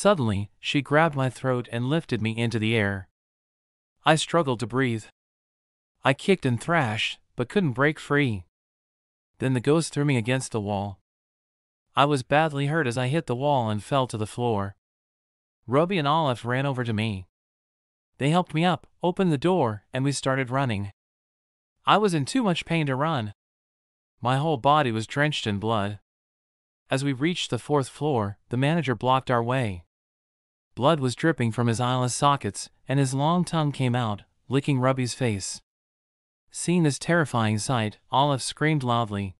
Suddenly, she grabbed my throat and lifted me into the air. I struggled to breathe. I kicked and thrashed, but couldn't break free. Then the ghost threw me against the wall. I was badly hurt as I hit the wall and fell to the floor. Robbie and Olive ran over to me. They helped me up, opened the door, and we started running. I was in too much pain to run. My whole body was drenched in blood. As we reached the 4th floor, the manager blocked our way. Blood was dripping from his eyeless sockets, and his long tongue came out, licking Robbie's face. Seeing this terrifying sight, Olive screamed loudly.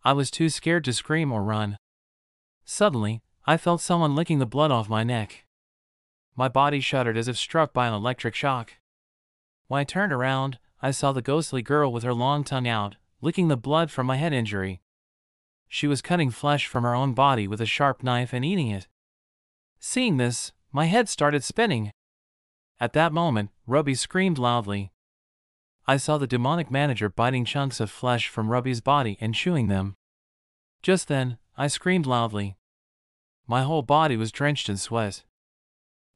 I was too scared to scream or run. Suddenly, I felt someone licking the blood off my neck. My body shuddered as if struck by an electric shock. When I turned around, I saw the ghostly girl with her long tongue out, licking the blood from my head injury. She was cutting flesh from her own body with a sharp knife and eating it. Seeing this, my head started spinning. At that moment, Robbie screamed loudly. I saw the demonic manager biting chunks of flesh from Robbie's body and chewing them. Just then, I screamed loudly. My whole body was drenched in sweat.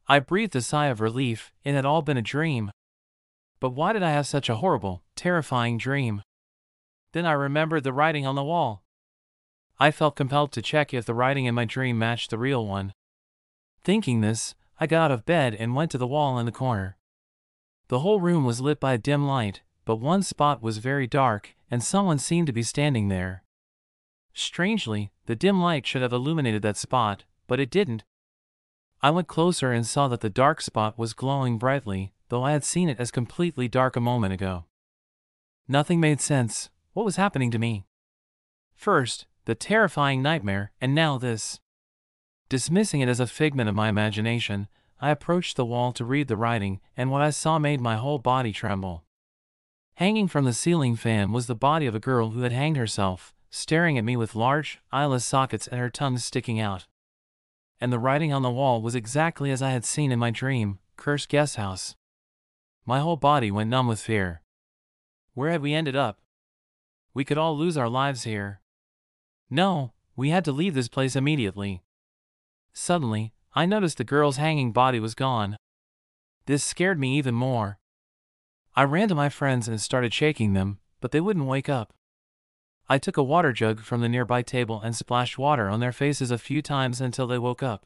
I breathed a sigh of relief. It had all been a dream. But why did I have such a horrible, terrifying dream? Then I remembered the writing on the wall. I felt compelled to check if the writing in my dream matched the real one. Thinking this, I got out of bed and went to the wall in the corner. The whole room was lit by a dim light, but one spot was very dark, and someone seemed to be standing there. Strangely, the dim light should have illuminated that spot, but it didn't. I went closer and saw that the dark spot was glowing brightly, though I had seen it as completely dark a moment ago. Nothing made sense. What was happening to me? First, the terrifying nightmare, and now this. Dismissing it as a figment of my imagination, I approached the wall to read the writing, and what I saw made my whole body tremble. Hanging from the ceiling fan was the body of a girl who had hanged herself, staring at me with large, eyeless sockets and her tongue sticking out. And the writing on the wall was exactly as I had seen in my dream, "Cursed Guest House." My whole body went numb with fear. Where had we ended up? We could all lose our lives here. No, we had to leave this place immediately. Suddenly, I noticed the girl's hanging body was gone. This scared me even more. I ran to my friends and started shaking them, but they wouldn't wake up. I took a water jug from the nearby table and splashed water on their faces a few times until they woke up.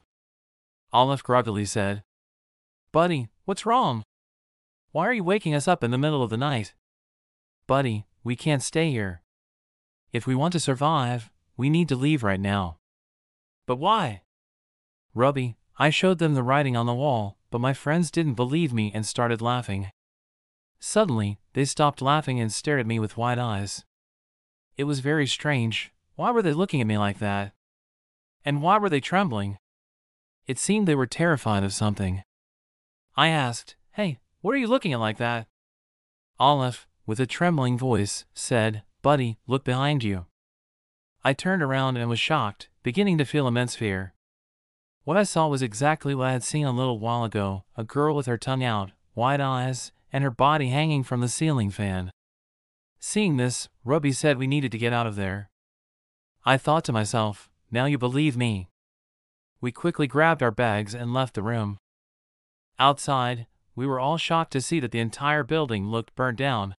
Olive groggily said, "Buddy, what's wrong? Why are you waking us up in the middle of the night?" "Buddy, we can't stay here. If we want to survive, we need to leave right now." "But why?" "Robbie, I showed them the writing on the wall, but my friends didn't believe me and started laughing." Suddenly, they stopped laughing and stared at me with wide eyes. It was very strange. Why were they looking at me like that? And why were they trembling? It seemed they were terrified of something. I asked, "Hey, what are you looking at like that?" Olive, with a trembling voice, said, "Buddy, look behind you." I turned around and was shocked, beginning to feel immense fear. What I saw was exactly what I had seen a little while ago, a girl with her tongue out, wide eyes, and her body hanging from the ceiling fan. Seeing this, Robbie said we needed to get out of there. I thought to myself, now you believe me. We quickly grabbed our bags and left the room. Outside, we were all shocked to see that the entire building looked burnt down.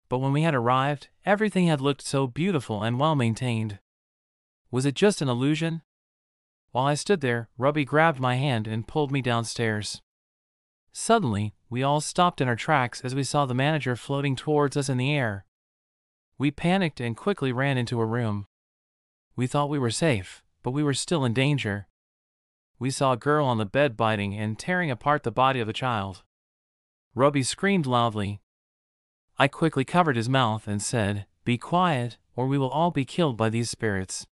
But when we had arrived, everything had looked so beautiful and well-maintained. Was it just an illusion? While I stood there, Robbie grabbed my hand and pulled me downstairs. Suddenly, we all stopped in our tracks as we saw the manager floating towards us in the air. We panicked and quickly ran into a room. We thought we were safe, but we were still in danger. We saw a girl on the bed biting and tearing apart the body of a child. Robbie screamed loudly. I quickly covered his mouth and said, "Be quiet, or we will all be killed by these spirits."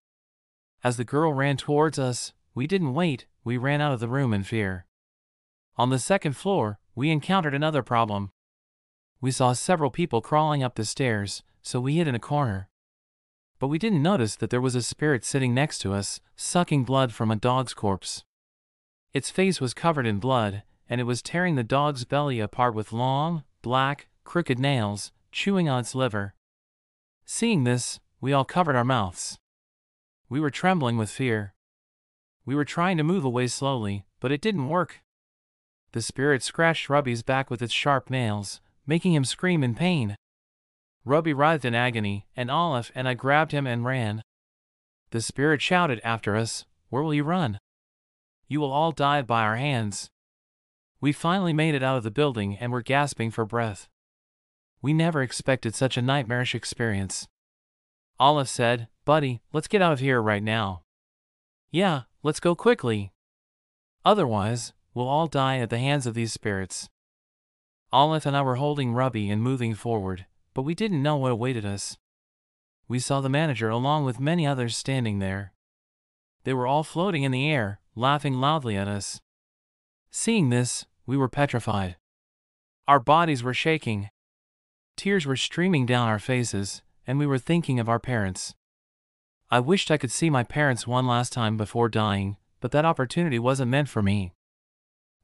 As the girl ran towards us, we didn't wait, we ran out of the room in fear. On the 2nd floor, we encountered another problem. We saw several people crawling up the stairs, so we hid in a corner. But we didn't notice that there was a spirit sitting next to us, sucking blood from a dog's corpse. Its face was covered in blood, and it was tearing the dog's belly apart with long, black, crooked nails, chewing on its liver. Seeing this, we all covered our mouths. We were trembling with fear. We were trying to move away slowly, but it didn't work. The spirit scratched Rubby's back with its sharp nails, making him scream in pain. Rubby writhed in agony, and Olive and I grabbed him and ran. The spirit shouted after us, "Where will you run? You will all die by our hands." We finally made it out of the building and were gasping for breath. We never expected such a nightmarish experience. Olive said, "Buddy, let's get out of here right now." "Yeah, let's go quickly. Otherwise, we'll all die at the hands of these spirits." Olive and I were holding Rubby and moving forward, but we didn't know what awaited us. We saw the manager along with many others standing there. They were all floating in the air, laughing loudly at us. Seeing this, we were petrified. Our bodies were shaking. Tears were streaming down our faces, and we were thinking of our parents. I wished I could see my parents one last time before dying, but that opportunity wasn't meant for me.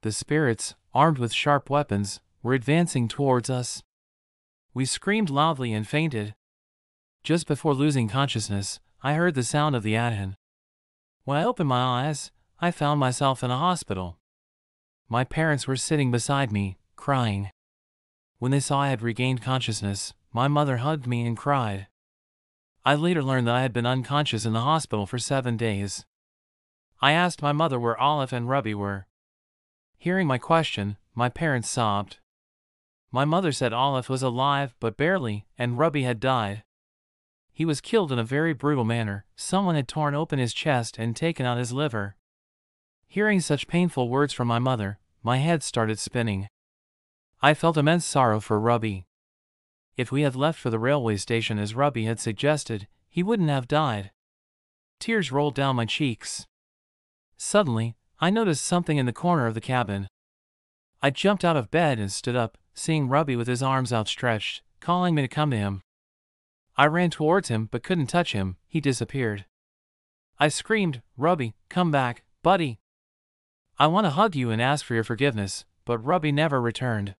The spirits, armed with sharp weapons, were advancing towards us. We screamed loudly and fainted. Just before losing consciousness, I heard the sound of the adhan. When I opened my eyes, I found myself in a hospital. My parents were sitting beside me, crying. When they saw I had regained consciousness, my mother hugged me and cried. I later learned that I had been unconscious in the hospital for 7 days. I asked my mother where Olive and Rubby were. Hearing my question, my parents sobbed. My mother said Olive was alive but barely, and Rubby had died. He was killed in a very brutal manner. Someone had torn open his chest and taken out his liver. Hearing such painful words from my mother, my head started spinning. I felt immense sorrow for Rubby. If we had left for the railway station as Rubby had suggested, he wouldn't have died. Tears rolled down my cheeks. Suddenly, I noticed something in the corner of the cabin. I jumped out of bed and stood up, seeing Rubby with his arms outstretched, calling me to come to him. I ran towards him but couldn't touch him. He disappeared. I screamed, "Rubby, come back, buddy. I want to hug you and ask for your forgiveness," but Rubby never returned.